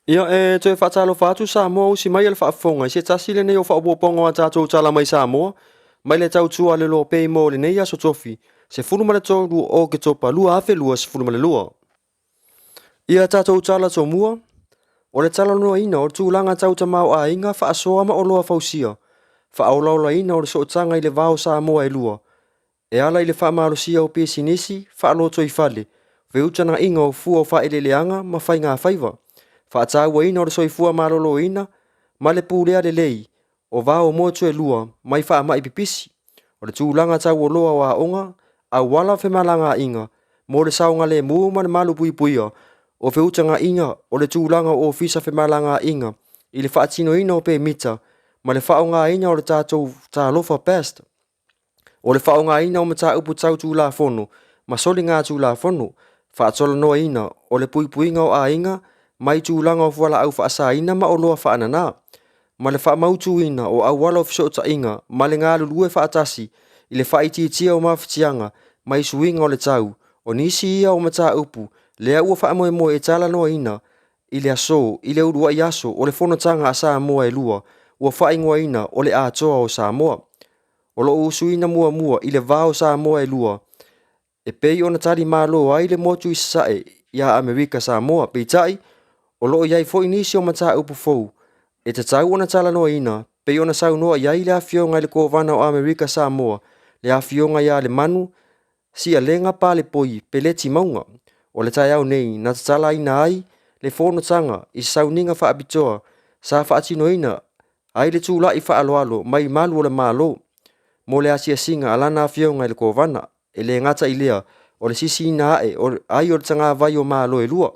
Ia toe whaatalofa atu Samoa usi mai le whaafonga i se tasi le nei o whaapoponga a tātou tala mai Samoa. Mai le tau tua le Loabay mo le nei aso Tofi. Se fulu le tōru o ke topa lua afe lua se fulu le lua. Ia tātou tala tō mua. O le tala noa ina o le tūlanga tau tamau a inga whaasoa ma o loa fausia. Whaolaula ina o le sootanga i le vao Samoa e lua. E ala i le whaamarosia o pesinisi, whaaloto i fale. Veutana inga o fua o whaeleleanga ma whainga whaiva. Whaatau ina o le soifua malolo ina, ma le pūlea le lei, o vao motu e lua, mai wha mai pipisi. O le tūlanga tau o loa wa onga, a wala whemalanga inga, mo le saunga le mua ma le malu pui puia, o whiutanga inga o le tūlanga o fisa whemalanga inga, i le whaatino ina o pe mita, ma le whaonga ina o le tātou tā lofa pest. O le whaonga ina o mata upu tau tūla fono, ma soli ngā tūla fono, whaatola noa ina o le pui puinga o a inga, mai tūlanga o fuala au whaasa ina ma o loa whaanana. Ma le whaamautu ina o au wala o fisota inga, ma le ngā lulue whaatasi, i le whaititia o mawhitianga, mai suinga o le tau, o nisi ia o mata upu, lea ua whaamoe moe e tala noa ina, i le aso, i le urua i aso, o le whonotanga a Samoa e lua, ua whaingoa ina o le atoa o Samoa. O lo usuina mua mua, i le vao Samoa e lua, e pei o na tari malo ai le motu i sae, ia Amerika Samoa, peitai, o loo iai fo inisi o mata upu fou. E te tau ona tala noa ina, pe ona sau noa iai le awhionga i le kovana o Amerika Samoa, le awhionga ia le manu, si a lenga pa le poi, pe le ti maunga. O le tai au nei, na te tala ina ai, le fono tanga, i sau ninga wha abitoa, sa wha atino ina, ai le tūla i wha alo alo, mai malu o le malo. Mo le asia singa alana awhionga i le kovana, e le ngata i lea, o le sisi ina ae, ai o le tanga vai o malo e lua.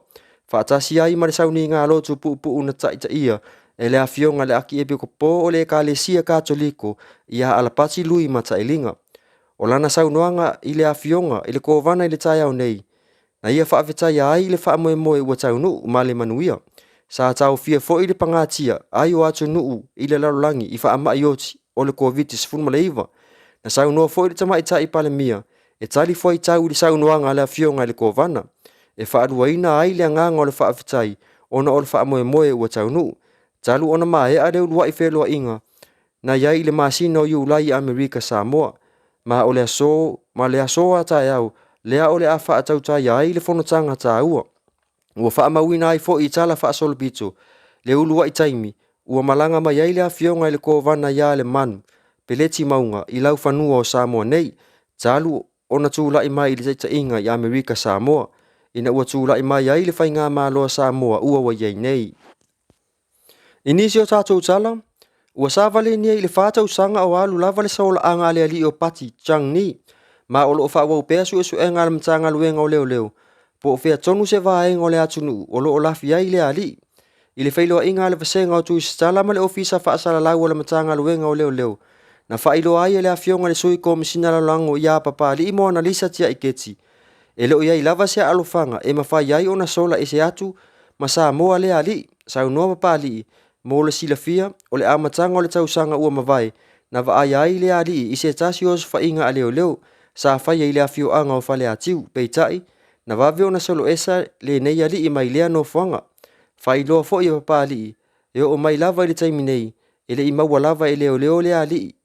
Whaatasi ai ma le sauni ngā lotu pu na taita ia, e le awhionga le aki epe ko po o le ka le sia katoliko, ia alapati lui mata e linga. O lana saunoanga i le awhionga, i le kovana i le tai au nei. Na ia whaawetai ai le whaamoe moe ua tau nuu ma le manuia. Sa tau fia fo i le pangatia, ai o atu nuu i le larolangi i whaama ioti o le COVID-19 funma le iwa. Na saunoa fo i le tamaitai pale mia, e tali fo i tau i le saunoanga le awhionga i le kovana. E whaarua ina ai le nganga o le whaawitai, ona o le whaamoe moe ua tau nuu. Talu ona mae a reu lua i whelua inga, na iai le masina o iulai Amerika Samoa, ma o le aso, ma le aso a tai au, lea o le a wha atau tai ai le whonotanga ta ua. Ua whaamawina ai fo i tala wha asolo pito, le ulua i taimi, ua malanga mai ai le a whionga i le kovana ia le manu, peleti maunga i lau whanua o Samoa nei, talu ona tūla i mai i le taita inga i Amerika Samoa, ina ua tūla i mai ai le whainga māloa Samoa ua wa iei nei. Inisi o tātou tala, ua sāwale nia i le whātau sanga o alu lava le saola anga ale ali o pati chang ni, ma o loo whaawau pēa su e ngā le mtanga luenga o leo leo, po o whea tonu se vāenga o le atunu o loo lafi ai le ali. I le whailoa inga le vasenga o tu istala ma le ofisa whaasala lau o le mtanga luenga o leo leo, na whailo ai le awhionga le sui ko misina lalango i a papa li imo analisa tia i keti. E leo iai lava se alofanga e mawhai ai ona sola e se atu ma Samoa le ali, sau noa papa li, mo le silafia o le amatanga o le tausanga ua mawai, na wa ai le ali i se tasi o whainga a leo leo, sa whai ai le awhio anga o whale atiu, peitai, na wawe ona solo esa le nei ali i mai lea no whanga. Whai loa fo i papa li, e o mai lava i le taimi nei, e le i maua lava i leo leo le ali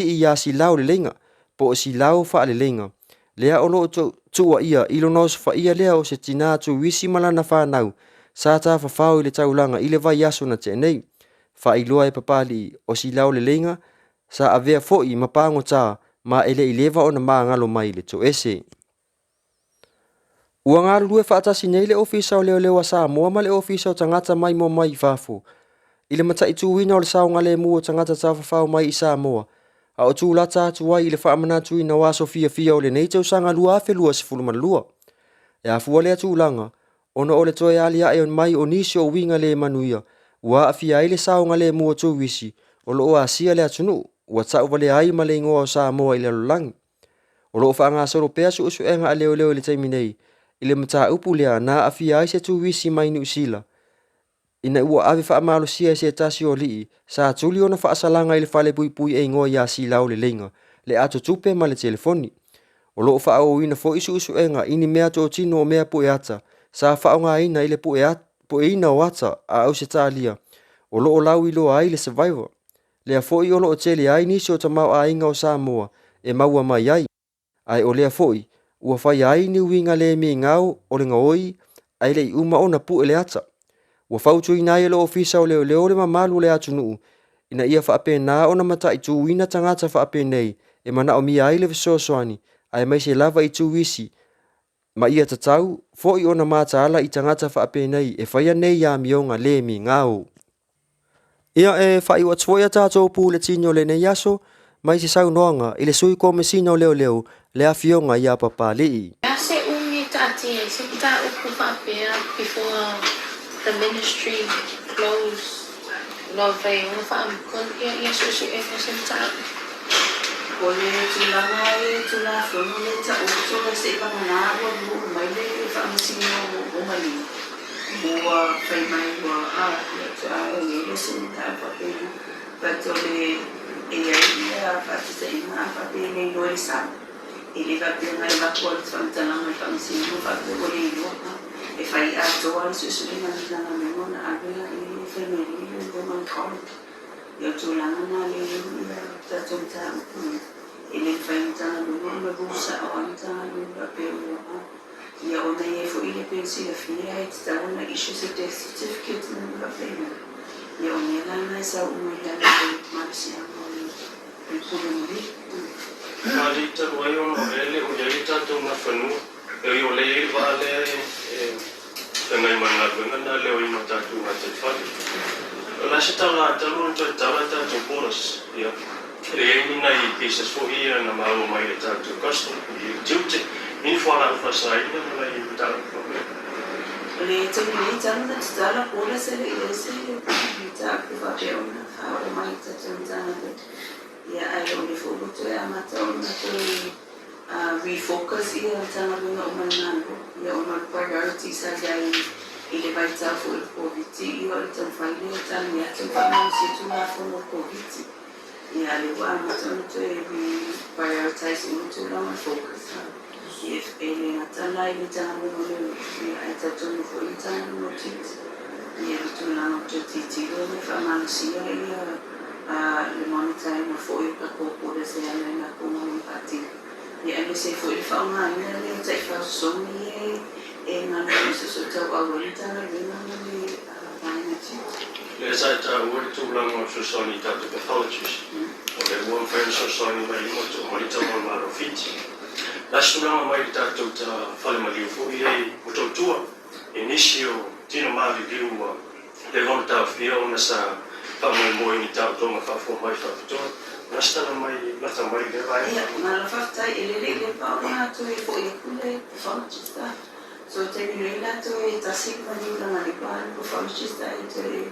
i ia si lau le lenga, po o si lau wha le lenga. Lea o loo tua ia ilo nos fa ia lea o se tina tu wisi malana whanau, sa ta whawhau i le taulanga i le vai aso na te nei. Wha iloa e papali o si lau le lenga, sa avea foi mapango ta ma ele i lewa o na maa ngalo mai le to ese. Ua ngaru lue whaatasi nei le ofisa o leo leo a Samoa ma le ofisa o tangata mai mo mai whafo. I le mata i tuwina o le sao ngale mua o tangata ta whawhau mai i Samoa. A o tū lata atu wai i le whaamana tui na waso fia o le nei tau sanga lua afe lua se fuluma lua. E a fuale atu langa, ona o le toe alia e on mai o nisi o winga le manuia, ua a fia ai le sao ngale mua tū wisi, o lo o a sia le atunu, ua tau vale ai ma le ingoa o Samoa i le lulangi. O lo o whaanga soro pea su usu enga a leo leo i le taimi nei, i le mata upu lea na a fia ai se tū wisi mai ni usila. Ina ua ave whaamalo sia se tasi o lii, sa tuli ona whaasalanga i le whale pui e ingoa ia si lau le lenga, le ato tupe ma le telefoni. O loo wha o ina fo isu enga ini mea to tino o mea pu e ata, sa wha o ngā ina i le pu po e ina o ata a au se talia o loo lau I loa ai le survivor. Lea fo'i o loo tele ai nisi o tamau a inga o Samoa e maua mai ai. Ai o lea fo'i, ua whai ai ni winga le mi ngau o le ngaoi ai le I uma o na pu e le ata. Ua whautu ina ai lo ofisa o leo le mamalu le atu nuu. Ina ia whaape nā o na mata I tu wina tangata whaape nei e mana o mi ai le visosoani ai mai se lava I tu wisi. Ma ia tatau, fo'i o na mata ala I tangata whaape nei e whaia nei ia mionga le mi ngau. Ia e whai wa tfoia tātou pū le tino le nei aso, mai se sau noanga I le sui ko mesina o leo le afionga ia papalii. Se umi tati se kita uku whapea before the ministry closed. Loabay, una whaamkon ia susu e se mta. Kole tulanga e tula fono le ta uso le se pangana wa lu mai le whaamasino o mali. Mua whai mai wa a ta le se mta whapea. Pato le e ia whaatisa ina whapea le loi sa. Ele whapea ngai wakua le whaamtalanga le whaamasino whapea o le iloa. E whai a toa le susu le manitanga me mona agela e whameri le woman college. Ia tulanga na le ia tatou tau ele whaimutanga lua ma busa o antanga lua pe ua ia o nei e fo ile pensi a fia e te tau na issue se death certificate na lua pe ia o nei lana e sa umoi lana pe marisi a moi e kule muri Kari taru ai ono ele o iai tatou na whanua e o le i wale whangai mana luenga na leo I matatu na te whare la se tala talu to tala tatou poras ia le ni nai pieces fo ia na mau mai le tatou custom I tute ni fora fa sai na lai talu le te ni tala na tala pola se le se le taku fa pe ona fa o mai tatou tala ia ai o le fo to e amata ona to refocus ia tala bona o manano ia ona priorities a dai ele vai estar for COVID e olha tão falando também a tão falando se tu não for no COVID e ali o ano então tu é prioritize muito lá na focus e ele na Tala ele já não olha e aí tá tudo for então no tit e ele tu lá no tit e ele falando se ele a le monitor na foi para por esse ano na como empate e ele se foi falando ele já faz som e ngana se so tau awalita na vina ni vaina ti. le sa ta uri tūlanga o susoni tatou pathologist o le one friend susoni mai mo tu molita mo maro fiti la sunanga mai tatou ta fale maliu fo I mo tua inisio tino mavi liu le gonta fia ona sa pa mo ni tatou ma fa fo mai fa to na sta mai la ta mai le vai ia na la fa tai ele pa ona tu e fo e kule pathologist so te nila to e tasik mali la mali pa ko pathologist ai te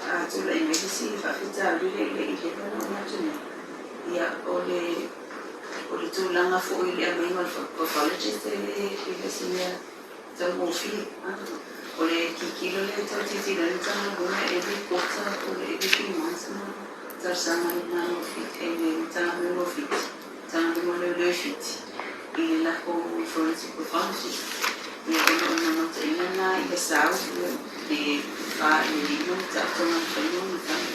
to la medicine fa fita le ile no na tu ia ole tu langa fo ile a mai mal pathologist e senia to mo fi ole kilo le to ti le ta bona e bi porta ole e bi mans na ta sama na no fi e ta no fi ta no le fit e la ko forensic pathologist e non tengo nada de saúde de para ele não está tomando banho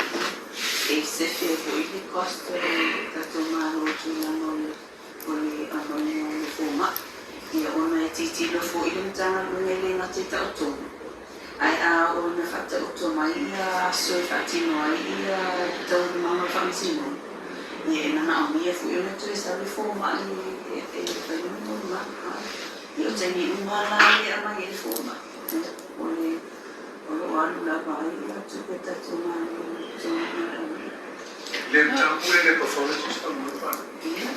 e se fez ele gosta de tomar outro não ele não fuma e ona titi lo foi ele tá ele não tem auto ai a ona fata auto mai a sua fatino ai a então não família e na minha foi ele tu está de fuma e foi muito mal eu tenho uma lá e a mãe fuma olhe o ano lá vai lá tu peta tomar le tá por ele para falar isso está muito bem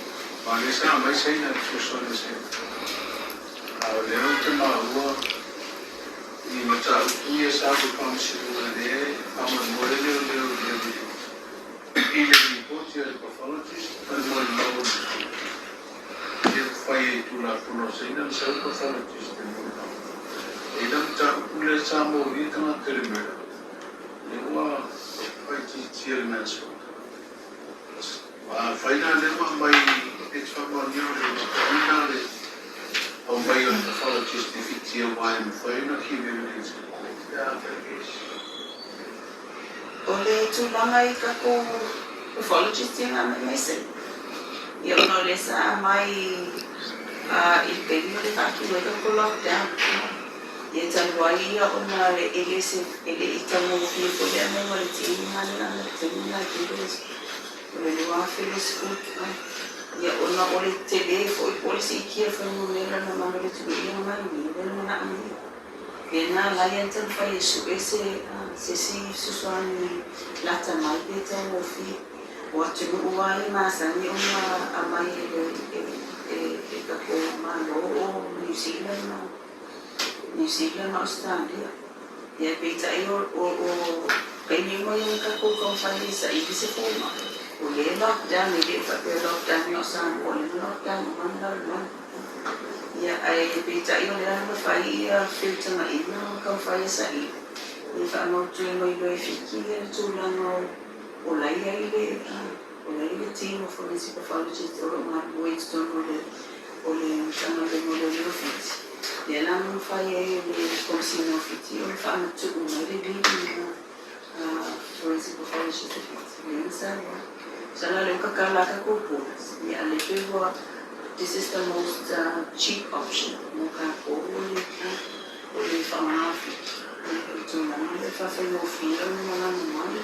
mas isso não vai sair na discussão desse a le tema rua e não tá o que sabe como se ele a mãe morreu ele pode ir para falar isso mas não fai tu la conosci non so cosa lo ci stiamo e non c'è un Samoa di una termina e qua fai ci il mezzo ma fai na le mai e fa ma io le finale o mai io fa lo ufalotist fitia wai mawhaina ki meulisi. Ya, Fergus. O le tūlanga I kako ufalotist I ngā mai se. Ia ono le sa mai I peri o le kaki weka ko lockdown. Ia tanwai ia ona le ele I tango ki ko le ame wale tini hana na tini na kilos. O le lua fele school. Ia ona o le tele fo I polisi I kia whangu mera na mana le tui ia mai ni wale mana ami. Ia nā lai antan whai e su e se susuani lata mai pe tango fi. O atu uai masani ona amai e kako malo o New Zealand na Australia. Ia peita I o kaini mo yung kako kong whai sa ibisi foma. O le lockdown, I le whape lockdown no Samoa, le lockdown o manala. Ia ai peita I o le ana whai ia whiutanga ina kong whai sa I. Ia whanau tui mo I loe whiki ia tūlanga o laia I le team of forensic pathologists o ngā Wainston o le tanga le mo le whiti. Ia nāmu whai e le komisina o whiti o le whaana tuku mai le lini forensic pathologist o whiti. Le insawa. Sana le kakalaka kōpolas. Ia le pewa, this is the most cheap option. Mo ka ko o le whamaafi. Tūlanga le whawhai o whia o mana mai.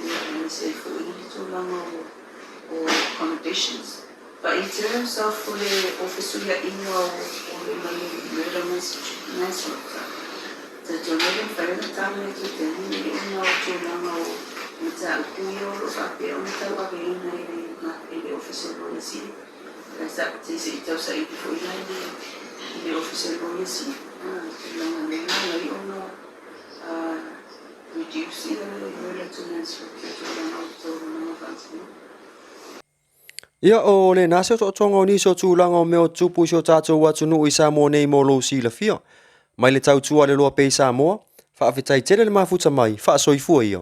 Ia se fui le tūlanga o conditions. But in terms of the officer in your murder manslaughter, the Jordan federal family to the Nino to Lamo with a Puyo of a Pion in the officer policy. That's that is it outside before the officer policy. Reducing the murder to manslaughter to Lamo to Ia o le nase o tonga o niso tūlanga o meo tupu so tātou atunu I Samoa nei mo lo si la fia. Mai le tautua le Loabay Samoa, whaafetai tele le mafuta mai, whaasoifua ia.